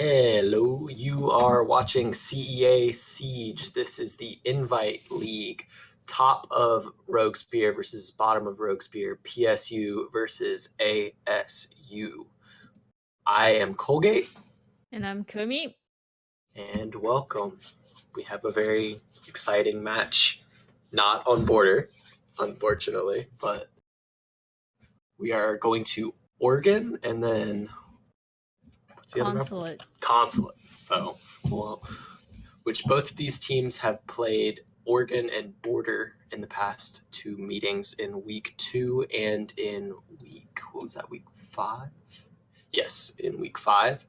Hello, you are watching CEA Siege. This is the Invite League. Top of Roguespear versus bottom of Roguespear, PSU versus ASU. I am Colgate. And I'm Kumi. And welcome. We have a very exciting match. Not on border, unfortunately, but we are going to Oregon and then what's the Consulate. other Consulate. So, which both of these teams have played Oregon and Border in the past two meetings in week 2 and in week 5? Yes, in week 5.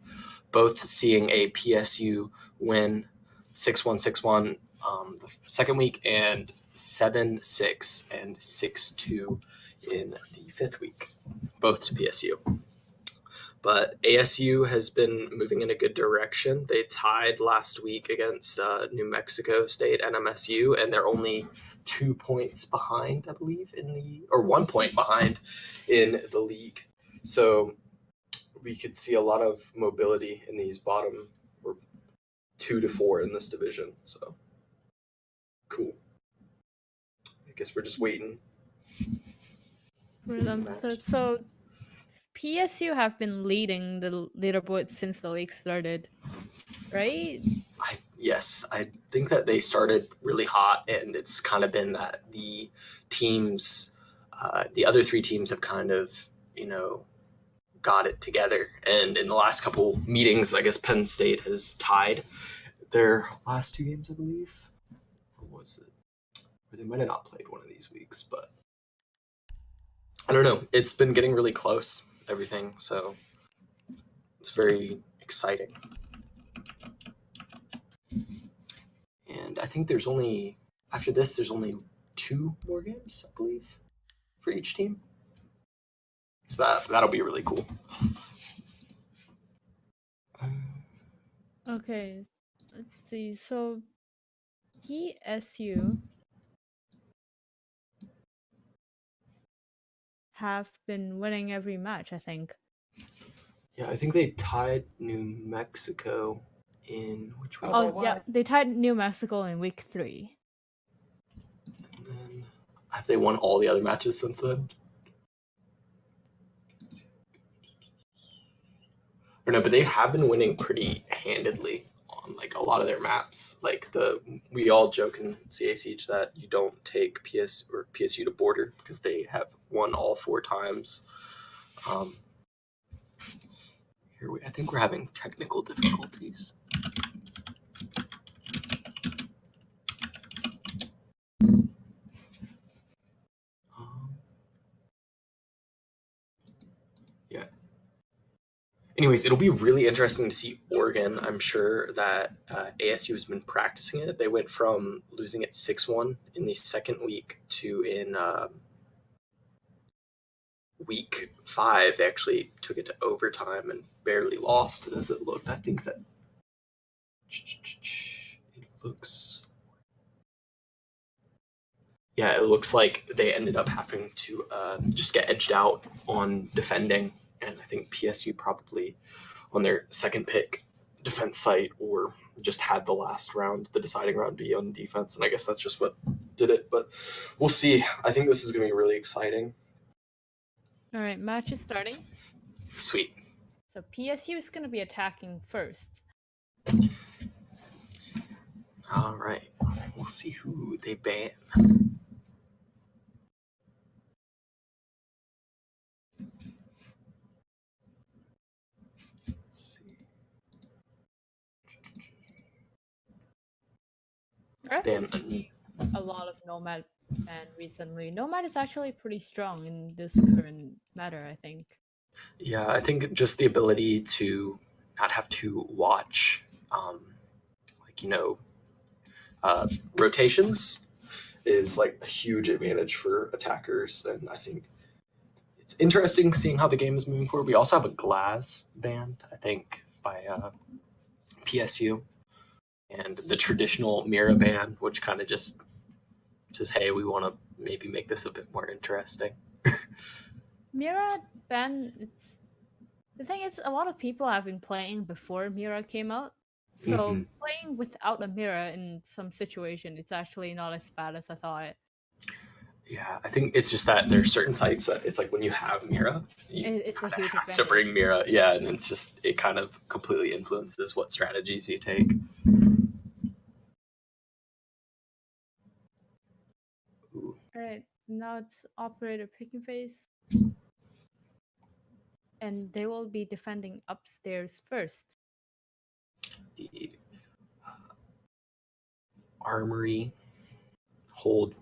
Both seeing a PSU win 6-1, 6-1 the second week and 7-6 and 6-2 in the 5th week, both to PSU. But ASU has been moving in a good direction. They tied last week against New Mexico State and MSU, and they're only 2 points behind, I believe, or 1 point behind in the league. So we could see a lot of mobility in these bottom, or 2 to 4 in this division. So cool. I guess we're just waiting. So PSU have been leading the leaderboard since the league started, right? Yes, I think that they started really hot, and it's kind of been that the teams, the other 3 teams have kind of, got it together. And in the last couple meetings, I guess Penn State has tied their last 2 games, I believe. Or was it? Or they might have not played one of these weeks, but I don't know. It's been getting really close, everything. So it's very exciting. And I think after this, there's only 2 more games, I believe, for each team. So that'll be really cool. Okay, let's see. So PSU have been winning every match, I think. Yeah, I think they tied New Mexico in which week? Oh, yeah, they tied New Mexico in week 3. And then have they won all the other matches since then? Or no, but they have been winning pretty handedly on like a lot of their maps. Like we all joke in CA Siege that you don't take PSU to border because they have won all 4 times. I think we're having technical difficulties. Yeah. Anyways, it'll be really interesting to see Oregon. I'm sure that ASU has been practicing it. They went from losing it 6-1 in the second week to in week 5, they actually took it to overtime and barely lost as it looked. I think that it looks like they ended up having to just get edged out on defending. And I think PSU probably on their second pick defense site or just had the deciding round be on defense. And I guess that's just what did it. But we'll see. I think this is going to be really exciting. All right, match is starting. Sweet. So PSU is going to be attacking first. All right. We'll see who they ban. Let's see. I've been Ban seeing a lot of Nomad ban recently. Nomad is actually pretty strong in this current matter, I think. Yeah, I think just the ability to not have to watch, like, rotations is like a huge advantage for attackers. And I think it's interesting seeing how the game is moving forward. We also have a glass band, I think, by PSU, and the traditional Mira band, which kind of just says, hey, we want to maybe make this a bit more interesting. Mira ban, it's the thing is a lot of people have been playing before Mira came out. So Mm-hmm. playing without a mirror in some situation, it's actually not as bad as I thought. Yeah, I think it's just that there's certain sites that it's like when you have Mira, you It's a kind of huge have to advantage. bring Mira. Yeah, and it's just, it kind of completely influences what strategies you take. Ooh, Alright, now it's operator picking phase. And they will be defending upstairs first. the armory hold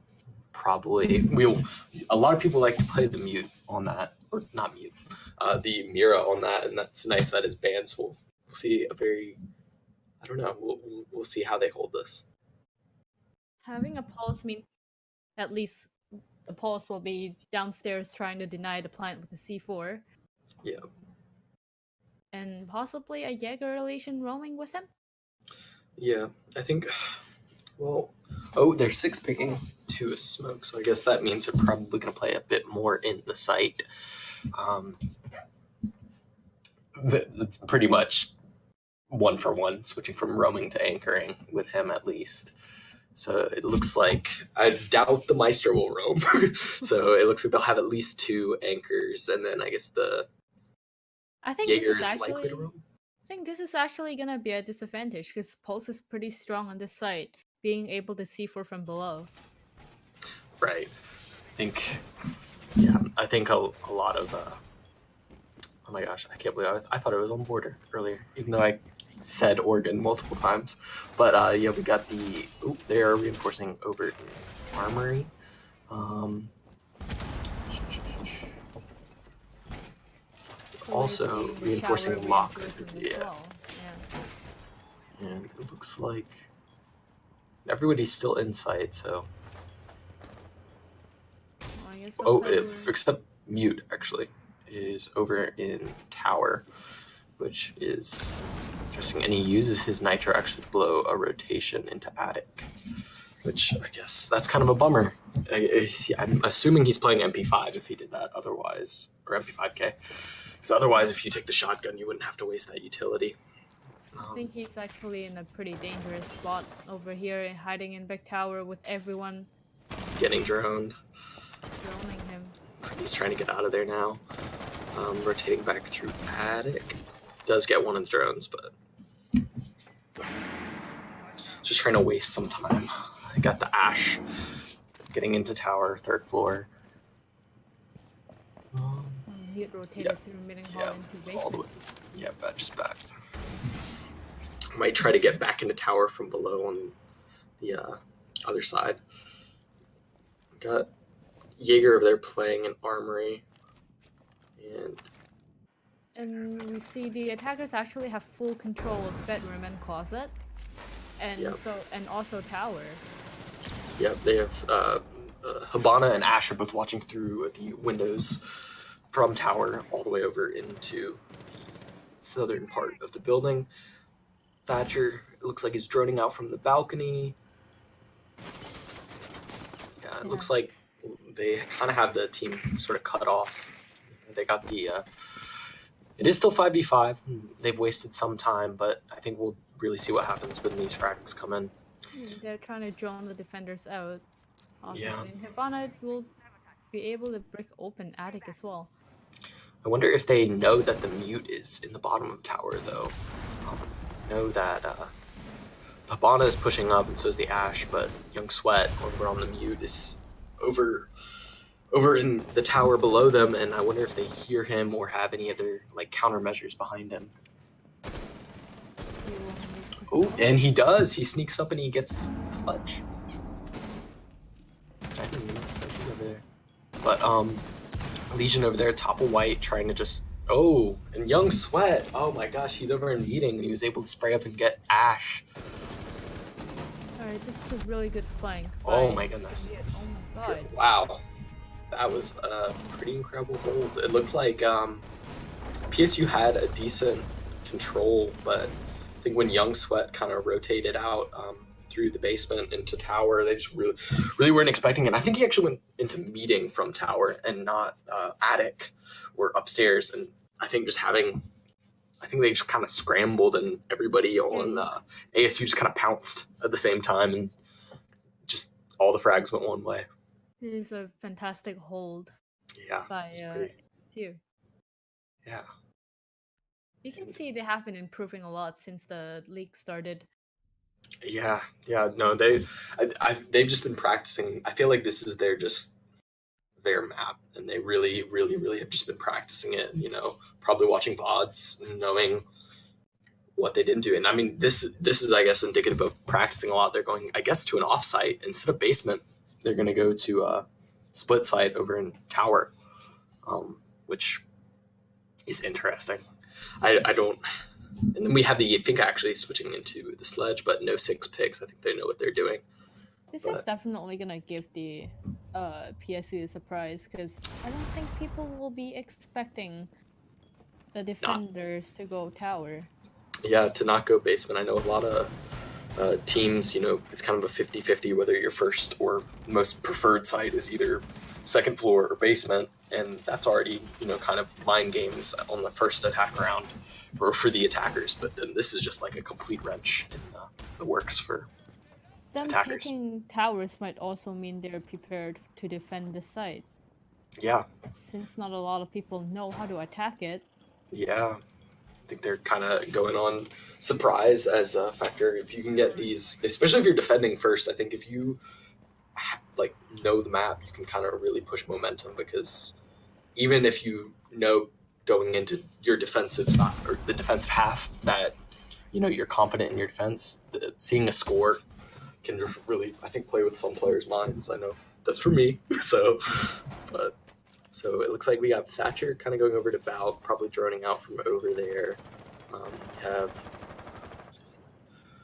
probably we'll. A lot of people like to play the mute on that, or not mute, the Mira on that, and that's nice that it's banned. So we'll see a very. I don't know. We'll see how they hold this. Having a pulse means at least the pulse will be downstairs trying to deny the plant with the C4. Yeah. And possibly a Jaeger relation roaming with him? Yeah, I think. Well, oh, they're six picking to a smoke, so I guess that means they're probably going to play a bit more in the site. It's pretty much one for one, switching from roaming to anchoring with him at least. So it looks like I doubt the Meister will roam. So it looks like they'll have at least two anchors, and then I guess the I think this Jaeger is is likely to actually roam. I think this is actually gonna be a disadvantage because Pulse is pretty strong on this side, being able to C4 from below. Right. I think a lot of. Oh my gosh, I can't believe I thought it was on border earlier, even though I said Oregon multiple times. But yeah, we got the. Oh, they are reinforcing over in Armory. Also Placing the shower reinforcing Lock. reinforcement as Yeah. well. Yeah. And it looks like everybody's still inside, so. Well, I guess Oh, also except Mute, actually, is over in Tower, which is interesting. And he uses his Nitro actually to blow a rotation into Attic, which I guess that's kind of a bummer. I'm assuming he's playing MP5 if he did that otherwise, or MP5K. Because otherwise, if you take the shotgun, you wouldn't have to waste that utility. I think he's actually in a pretty dangerous spot over here, hiding in back tower with everyone Getting droned. droning him. He's trying to get out of there now. Rotating back through Attic. Does get one of the drones, but just trying to waste some time. I got the Ash getting into tower, third floor. Mute rotated through meeting hall into basement. All the way. Yeah, just back. Might try to get back into tower from below on the other side. Got Jaeger over there playing an armory. And we see the attackers actually have full control of bedroom and closet. And and also tower. Yep, they have Habana and Ash are both watching through the windows from tower all the way over into the southern part of the building. Thatcher, it looks like he's droning out from the balcony. Yeah, it looks like they kind of have the team sort of cut off. They got the. It is still 5v5. They've wasted some time, but I think we'll really see what happens when these frags come in. They're trying to drone the defenders out. Obviously. And Habana will be able to break open Attic as well. I wonder if they know that the mute is in the bottom of tower, though. Know that Habana is pushing up, and so is the Ash, but Young Sweat over on the mute is over in the tower below them, and I wonder if they hear him or have any other like countermeasures behind him. Oh, and he does. He sneaks up and he gets the sledge. I didn't even know the sledge was over there. But Legion over there, top of white, trying to just and Young Sweat. Oh my gosh, he's over in meeting and he was able to spray up and get Ash. Alright, this is a really good flank. Oh my goodness. Oh my god. Wow. That was a pretty incredible hold. It looked like PSU had a decent control, but I think when Young Sweat kind of rotated out through the basement into tower, they just really weren't expecting it. I think he actually went into meeting from tower and not attic or upstairs. And I think they just kind of scrambled and everybody on ASU just kind of pounced at the same time and just all the frags went one way. It is a fantastic hold. Yeah. By ASU. Yeah. You can see they have been improving a lot since the league started. Yeah. No, they've just been practicing. I feel like this is their map, and they really have just been practicing it. Probably watching VODs, and knowing what they didn't do. And I mean, this is I guess indicative of practicing a lot. They're going, I guess, to an offsite instead of basement. They're going to go to a split site over in tower, which is interesting. I don't. And then we have the Fink actually switching into the sledge, but no 6 picks. I think they know what they're doing. This is definitely gonna give the PSU a surprise, because I don't think people will be expecting the defenders to go tower. Yeah, to not go basement. I know a lot of teams, it's kind of a 50-50 whether your first or most preferred site is either second floor or basement, and that's already, kind of mind games on the first attack round for the attackers. But then this is just like a complete wrench in the works for them attackers. Picking towers might also mean they're prepared to defend the site. Yeah. Since not a lot of people know how to attack it. Yeah. I think they're kind of going on surprise as a factor. If you can get these, especially if you're defending first, I think if you know the map, you can kind of really push momentum, because even if going into your defensive side or the defensive half that you're confident in your defense, seeing a score can just really, I think, play with some players' minds. I know that's for me. So it looks like we got Thatcher kind of going over to Bout, probably droning out from over there.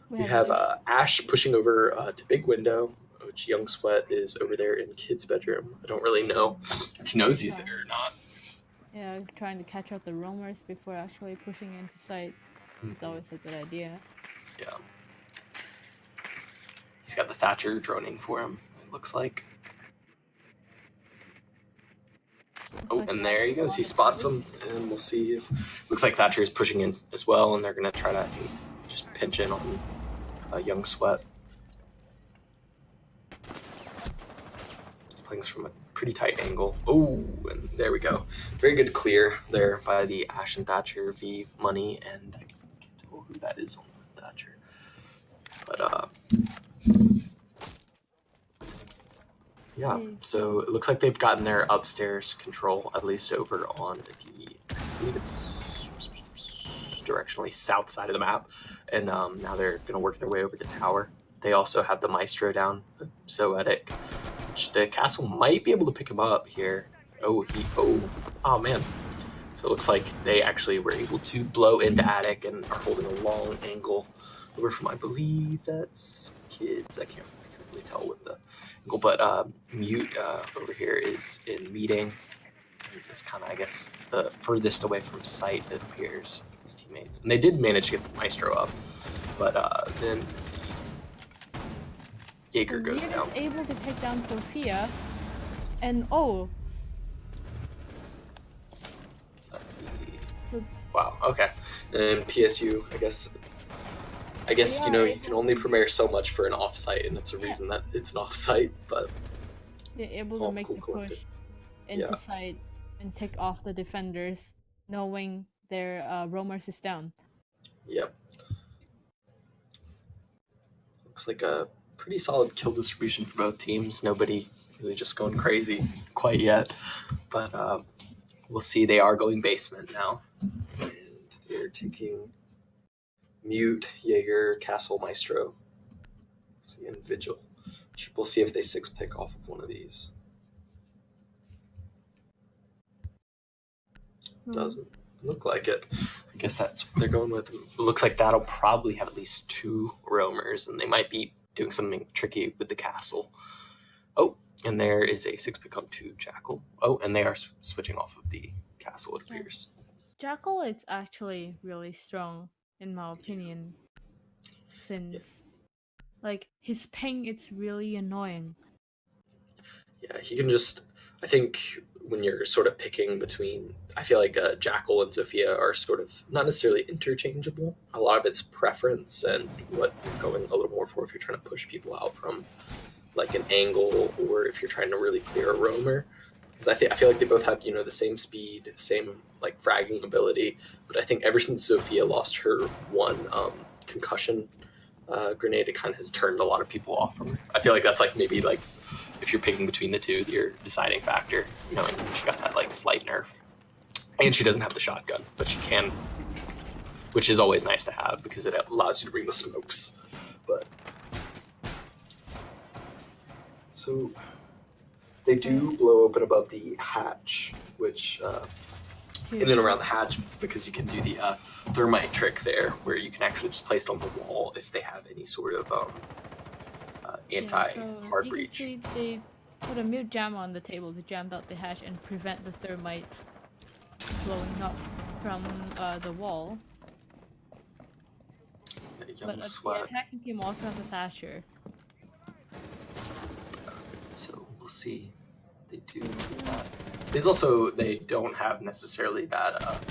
We have Ash pushing over to Big Window, which Young Sweat is over there in Kid's bedroom. I don't really know if he knows he's there or not. Yeah, trying to catch out the roamers before actually pushing into sight. It's always a good idea. Yeah. He's got the Thatcher droning for him, it looks like. And there he goes. He spots him, and we'll see if... Looks like Thatcher is pushing in as well, and they're going to try to, I think, just pinch in on Young Sweat. Playing this from a pretty tight angle. Oh, and there we go. Very good clear there by the Ash and Thatcher v Money, and I can't tell who that is on Thatcher. But, yeah, so it looks like they've gotten their upstairs control, at least over on the, I believe it's directionally south side of the map, and now they're going to work their way over to tower. They also have the Maestro down, Zoetic, which the castle might be able to pick him up here. Oh man. So it looks like they actually were able to blow into attic and are holding a long angle over from, I believe that's Kids. I can't really tell with the angle, but Mute over here is in meeting. It's kind of, I guess, the furthest away from sight, it appears, his teammates. And they did manage to get the Maestro up, but then Jaeger goes down. Is able to take down Sophia, and wow, okay. And PSU, I guess you can only prepare so much for an offsite, and it's a reason that it's an offsite, but they're able to make the push into sight and take off the defenders, knowing their roamers is down. Yep. Looks like a pretty solid kill distribution for both teams. Nobody really just going crazy quite yet, but we'll see. They are going basement now, and they're taking Mute, Jaeger, Castle, Maestro, and Vigil. We'll see if they 6-pick off of one of these. Doesn't look like it. I guess that's what they're going with. It looks like that'll probably have at least 2 roamers, and they might be doing something tricky with the castle. Oh, and there is a 6-pick on 2 Jackal. Oh, and they are switching off of the castle, it appears. Jackal is actually really strong, in my opinion, since like his ping, it's really annoying. Yeah, he can just. I think when you're sort of picking between, I feel like Jackal and Zofia are sort of not necessarily interchangeable. A lot of it's preference and what you're going a little more for if you're trying to push people out from like an angle or if you're trying to really clear a roamer. Because I feel like they both have the same speed, same like fragging ability. But I think ever since Zofia lost her one concussion grenade, it kind of has turned a lot of people off from her. I feel like that's like maybe like if you're picking between the two, your deciding factor. And she got that like slight nerf, and she doesn't have the shotgun, but she can, which is always nice to have because it allows you to bring the smokes. But so they do blow open above the hatch, which in and around the hatch, because you can do the thermite trick there, where you can actually just place it on the wall if they have any sort of anti-hard breach. You can see they put a mute jam on the table to jam out the hatch and prevent the thermite blowing up from the wall. But the attacking team also has a Thatcher. So we'll see. They do that. There's also, they don't have necessarily that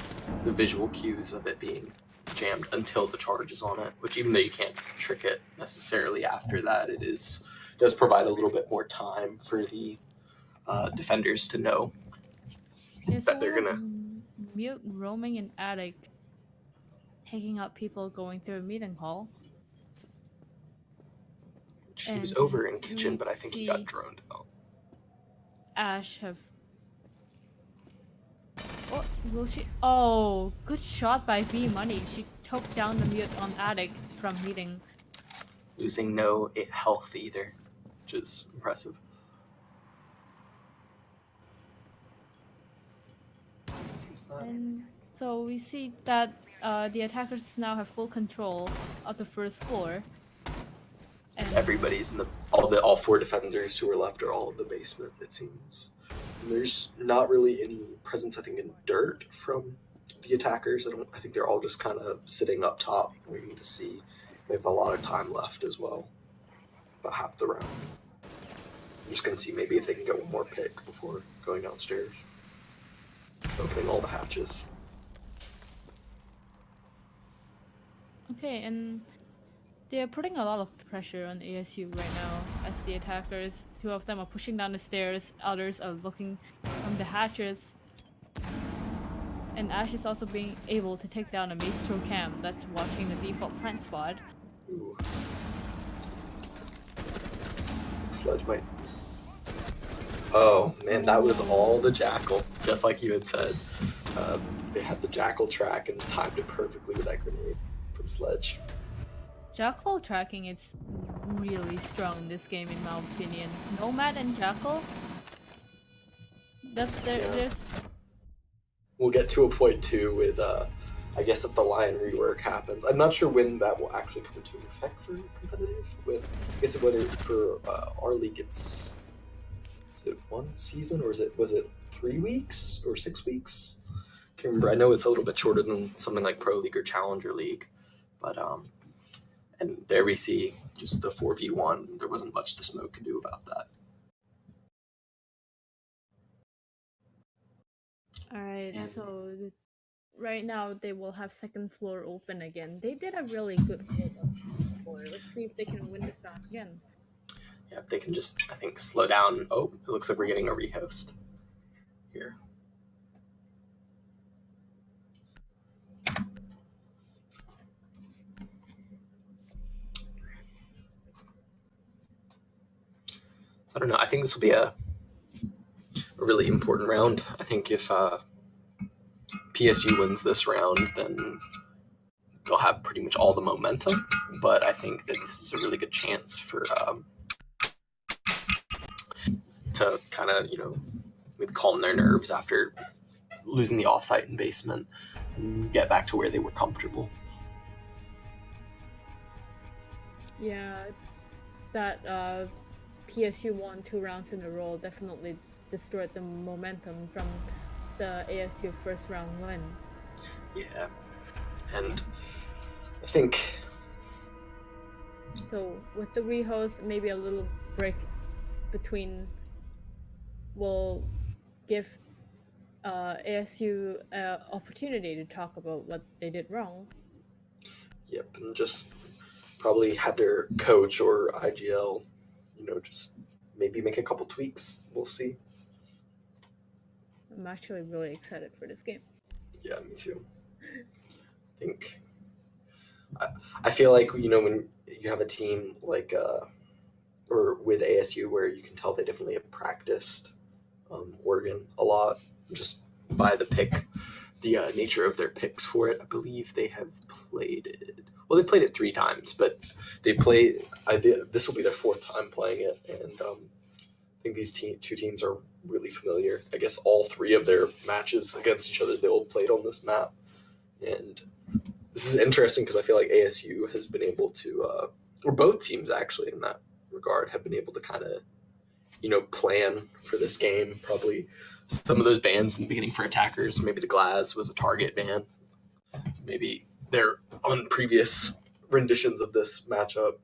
the visual cues of it being jammed until the charge is on it, which even though you can't trick it necessarily after that, it does provide a little bit more time for the defenders to know that they're gonna mute roaming in attic, taking out people going through a meeting hall. She was over in kitchen, but I think he got droned out. Ash have. Oh, will she? Oh, good shot by V Money. She took down the mute on attic from meeting. Losing no health either, which is impressive. And so we see that the attackers now have full control of the first floor. And everybody's in all 4 defenders who are left are all in the basement, it seems. And there's not really any presence, I think, in dirt from the attackers. I think they're all just kind of sitting up top, waiting to see. They have a lot of time left as well, about half the round. I'm just gonna see maybe if they can get one more pick before going downstairs, opening all the hatches. Okay, and they're putting a lot of pressure on ASU right now as the attackers, 2 of them are pushing down the stairs, others are looking from the hatches. And Ash is also being able to take down a Maestro cam that's watching the default plant spot. Ooh. Sludge might. Oh man, that was all the Jackal, just like you had said. They had the Jackal track and timed it perfectly with that grenade from Sledge. Jackal tracking is really strong in this game, in my opinion. Nomad and Jackal. There's. We'll get to a point too with, I guess if the Lion rework happens. I'm not sure when that will actually come into effect for competitive. I guess for our league, is it 1 season or was it 3 weeks or 6 weeks? Can't remember. I know it's a little bit shorter than something like Pro League or Challenger League, but and there we see just the 4v1. There wasn't much the smoke could do about that. Alright, so right now they will have second floor open again. They did a really good hold on the floor. Let's see if they can win this round again. Yeah, if they can just, I think, slow down. Oh, it looks like we're getting a rehost here. I don't know. I think this will be a really important round. I think if PSU wins this round, then they'll have pretty much all the momentum. But I think that this is a really good chance for to kind of maybe calm their nerves after losing the offsite in basement and get back to where they were comfortable. Yeah, that PSU won 2 rounds in a row definitely destroyed the momentum from the ASU first round win. Yeah, and I think so with the rehost, maybe a little break between will give ASU an opportunity to talk about what they did wrong. Yep, and just probably have their coach or IGL, just maybe make a couple tweaks. We'll see. I'm actually really excited for this game. Yeah, me too. I think I feel like when you have a team like or with ASU where you can tell they definitely have practiced Oregon a lot just by the nature of their picks for it. I believe they have played it. Well, they played it 3 times, but they play. This will be their 4th time playing it, and I think these 2 teams are really familiar. I guess all 3 of their matches against each other they all played on this map, and this is interesting because I feel like ASU has been able to, or both teams actually in that regard, have been able to kind of, plan for this game. Probably some of those bans in the beginning for attackers. Maybe the Glaz was a target ban. Maybe they're on previous renditions of this matchup.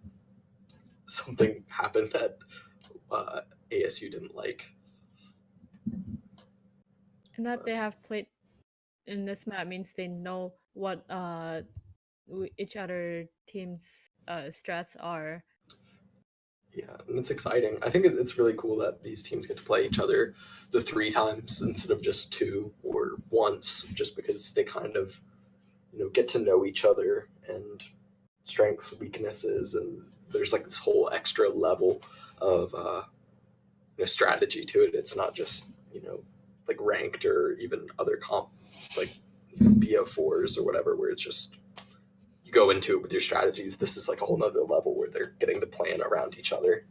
Something happened that ASU didn't like. And that they have played in this map means they know what each other team's strats are. Yeah, and it's exciting. I think it's really cool that these teams get to play each other the 3 times instead of just 2 or once, just because they kind of, get to know each other and strengths, weaknesses, and there's like this whole extra level of strategy to it. It's not just like ranked or even other comp like BO4s or whatever, where it's just you go into it with your strategies. This is like a whole nother level where they're getting to plan around each other.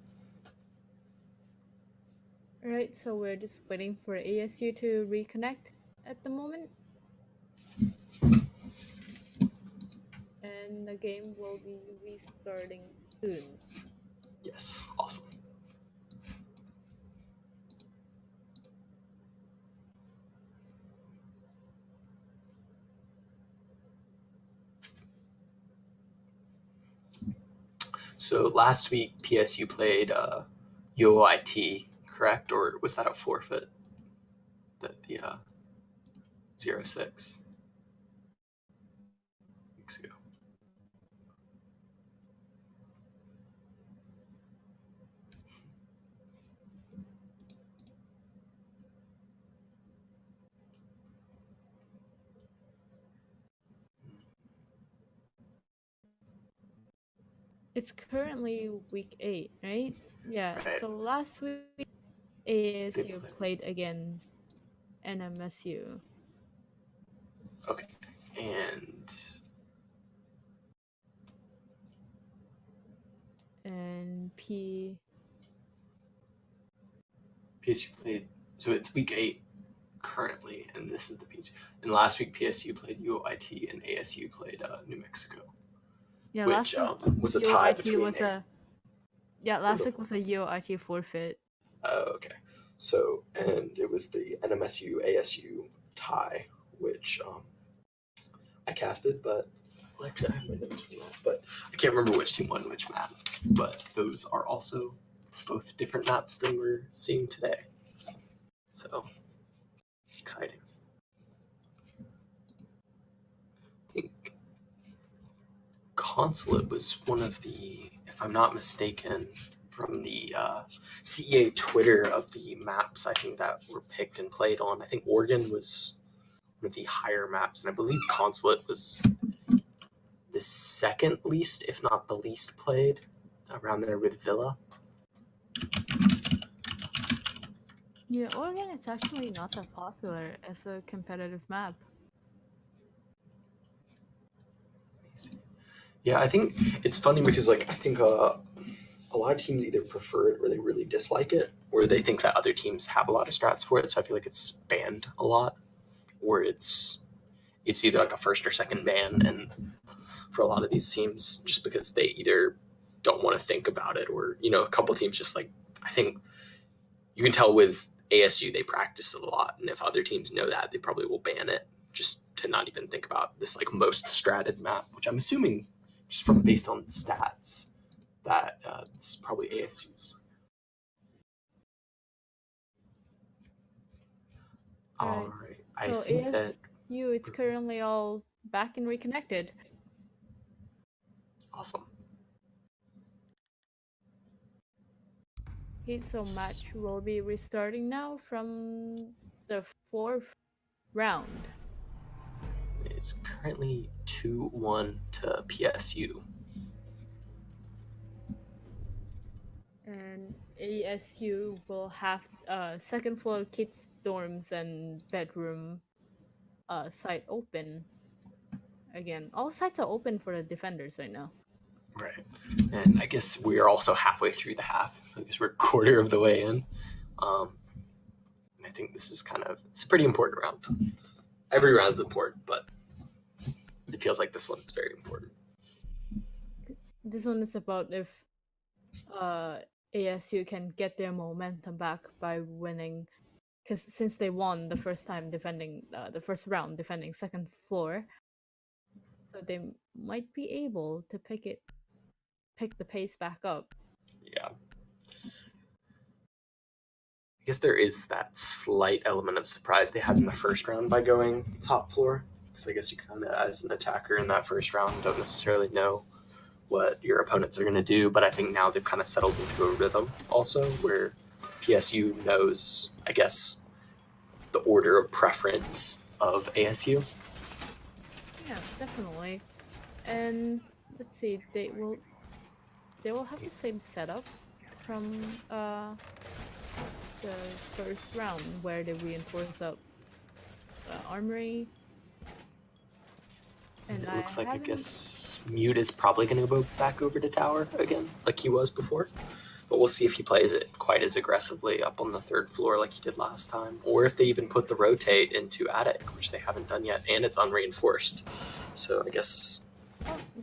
All right, so we're just waiting for ASU to reconnect at the moment. And the game will be restarting soon. Yes, awesome. So last week PSU played UOIT, correct? Or was that a forfeit? The 0-6 weeks ago. It's currently week 8, right? Yeah. Right. So last week ASU played against NMSU. Okay. And PSU played, so it's week 8 currently, and this is the PSU. And last week PSU played UOIT and ASU played New Mexico. Yeah, which last week was a tie UOIT between. last week was a UOIT forfeit. Oh, okay. So, and it was the NMSU ASU tie, which I casted, but actually I have my notes from that, but I can't remember which team won which map. But those are also both different maps than we're seeing today. So exciting. I think Consulate was one of the, if I'm not mistaken, from the CEA Twitter of the maps I think that were picked and played on. I think Oregon was one of the higher maps, and I believe Consulate was the 2nd least, if not the least played, around there with Villa. Yeah, Oregon is actually not that popular as a competitive map. Yeah, I think it's funny because like I think a lot of teams either prefer it or they really dislike it, or they think that other teams have a lot of strats for it. So I feel like it's banned a lot, or it's either like a first or second ban, and for a lot of these teams, just because they either don't want to think about it, or a couple teams just like I think you can tell with ASU they practice it a lot, and if other teams know that, they probably will ban it just to not even think about this like most stratted map, which I'm assuming just from based on stats that it's probably ASU's. All Right. right, I So think that ASU, it's currently all back and reconnected. awesome. Okay, so match will be restarting now from the 4th round. It's currently 2-1 to PSU. And ASU will have second floor kids dorms and bedroom site open again. All sites are open for the defenders right now. Right. And I guess we are also halfway through the half, so I guess we're a quarter of the way in. And I think this is it's a pretty important round. Every round's important, but it feels like this one's very important. This one is about if ASU can get their momentum back by winning, because since they won the first time defending the first round defending second floor, so they might be able to pick the pace back up. Yeah. I guess there is that slight element of surprise they had in the first round by going top floor. Because I guess you as an attacker in that first round, don't necessarily know what your opponents are going to do. But I think now they've kind of settled into a rhythm also where PSU knows, I guess, the order of preference of ASU. Yeah, definitely. And let's see, they will have the same setup from the first round where they reinforce up armory. And it looks like I haven't. guess Mute is probably going to go back over to tower again, like he was before. But we'll see if he plays it quite as aggressively up on the third floor like he did last time, or if they even put the rotate into attic, which they haven't done yet, and it's unreinforced. So I guess.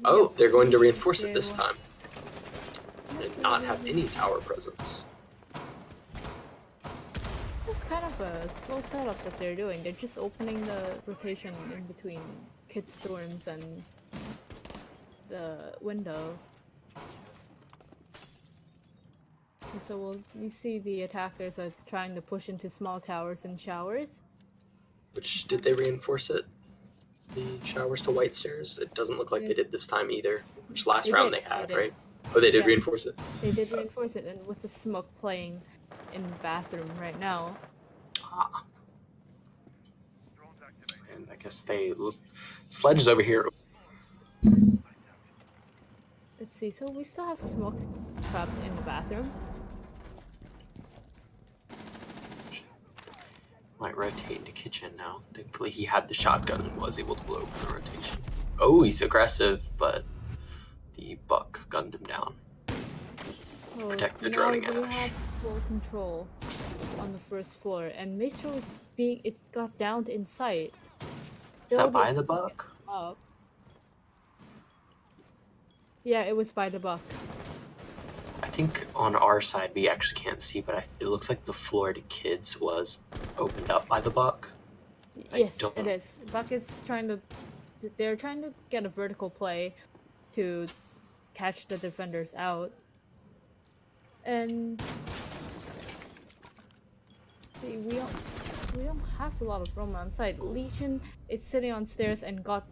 Oh, they're going to reinforce it this time, and not have any tower presence. This is kind of a slow setup that they're doing. They're just opening the rotation in between kids' dorms and the window. So we see the attackers are trying to push into small towers and showers. Which, did they reinforce it? The showers to white stairs? It doesn't look like they did this time either. Which last round they had, right? Oh, they did reinforce it? They did reinforce it, and with the smoke playing in the bathroom right now. Ah. And I guess they look. Sledge is over here. Let's see, so we still have smoke trapped in the bathroom. Might rotate into kitchen now. Thankfully, he had the shotgun and was able to blow open the rotation. Oh, he's aggressive, but the buck gunned him down. Oh, Protect the droning we ash. have full control on the first floor, and Maestro is it got downed in sight. Is that by the buck? Up. Yeah, it was by the buck. I think on our side we actually can't see, but it looks like the floor to kids was opened up by the buck. Yes, it is. Buck is they're trying to get a vertical play to catch the defenders out. And see, we don't have a lot of room on site. Legion is sitting on stairs and got